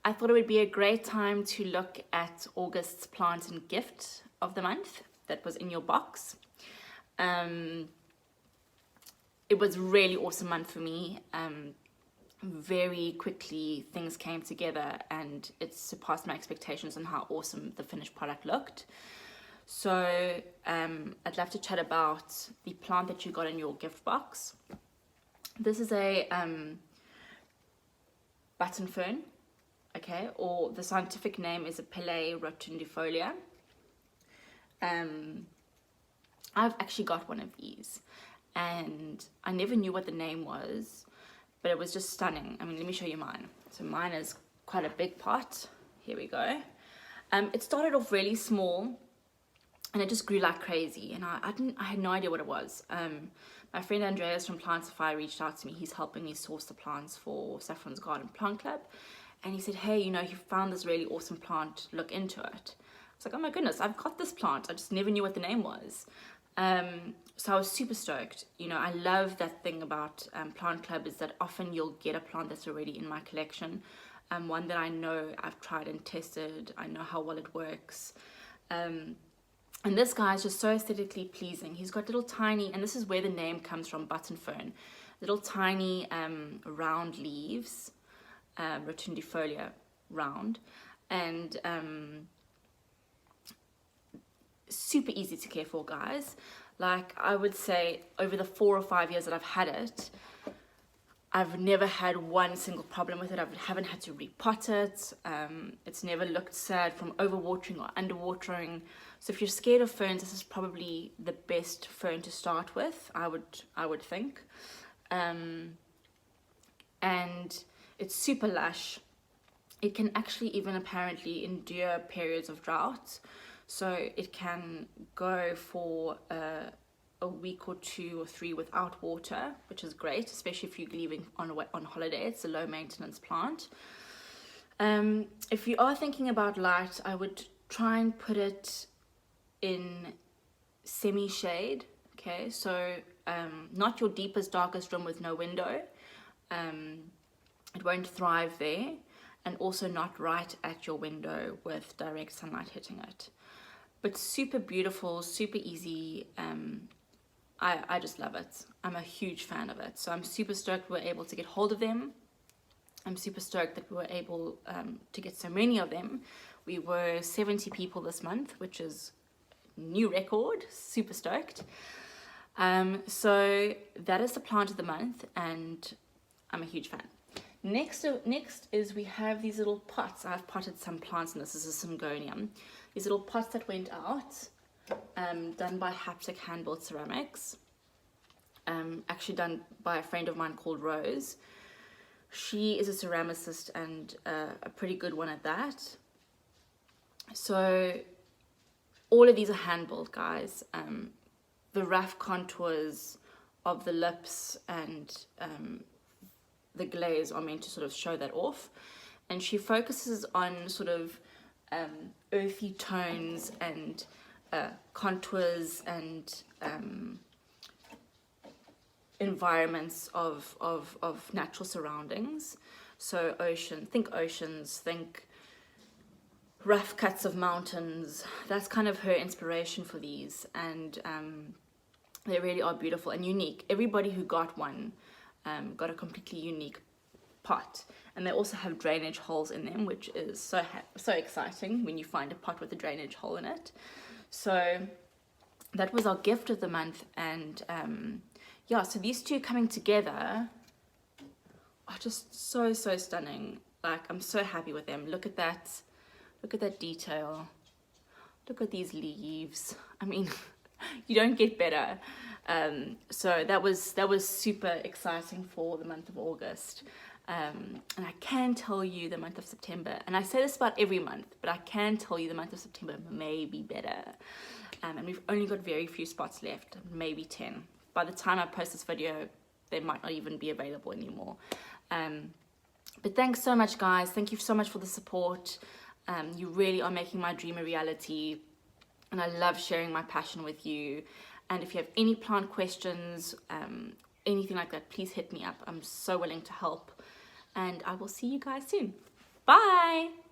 I thought it would be a great time to look at August's plant and gift of the month that was in your box. It was a really awesome month for me. Very quickly things came together and it surpassed my expectations on how awesome the finished product looked. So I'd love to chat about the plant that you got in your gift box. This is a button fern, okay, or the scientific name is a Apellis rotundifolia. I've actually got one of these and I never knew what the name was, but it was just stunning. I mean, let me show you mine. So mine is quite a big pot. Here we go. It started off really small and it just grew like crazy, and I had no idea what it was. My friend Andreas from Plantify reached out to me. He's helping me source the plants for Saffrons Garden Plant Club, and he said, hey, you know, he found this really awesome plant, look into it. I was like, oh my goodness, I've got this plant, I just never knew what the name was. So I was super stoked. You know, I love that thing about Plant Club is that often you'll get a plant that's already in my collection, one that I know I've tried and tested, I know how well it works. And this guy is just so aesthetically pleasing. He's got little tiny, and this is where the name comes from, button fern, little tiny round leaves, rotundifolia, round, and super easy to care for, guys. Like, I would say over the 4 or 5 years that I've had it, I've never had one single problem with it. I haven't had to repot it. It's never looked sad from overwatering or underwatering. So if you're scared of ferns, this is probably the best fern to start with, I would think. And it's super lush. It can actually even apparently endure periods of drought. So it can go for a week or 2 or 3 without water, which is great, especially if you're leaving on holiday. It's a low maintenance plant. If you are thinking about light, I would try and put it in semi-shade, okay? So not your deepest, darkest room with no window. It won't thrive there. And also not right at your window with direct sunlight hitting it. But super beautiful, super easy. I just love it. I'm a huge fan of it. So I'm super stoked we were able to get hold of them. I'm super stoked that we were able to get so many of them. We were 70 people this month, which is a new record. Super stoked. So that is the plant of the month, and I'm a huge fan. Next is we have these little pots. I've potted some plants, and this is a syngonium. These little pots that went out, done by Haptic Hand-Built Ceramics, actually done by a friend of mine called Rose. She is a ceramicist and a pretty good one at that. So all of these are hand-built, guys. The rough contours of the lips and the glaze are meant to sort of show that off, and she focuses on sort of earthy tones and contours and environments of natural surroundings. So think oceans, think rough cuts of mountains. That's kind of her inspiration for these, and they really are beautiful and unique. Everybody who got one got a completely unique pot, and they also have drainage holes in them, which is so exciting when you find a pot with a drainage hole in it. So that was our gift of the month, and yeah, so these two coming together are just so stunning. Like, I'm so happy with them. Look at that detail. Look at these leaves. I mean, you don't get better. So that was super exciting for the month of August. And I can tell you the month of September, and I say this about every month, but I can tell you the month of September may be better. And we've only got very few spots left, maybe 10. By the time I post this video, they might not even be available anymore. But thanks so much, guys. Thank you so much for the support. You really are making my dream a reality, and I love sharing my passion with you. And if you have any plant questions, anything like that, please hit me up. I'm so willing to help, and I will see you guys soon. Bye.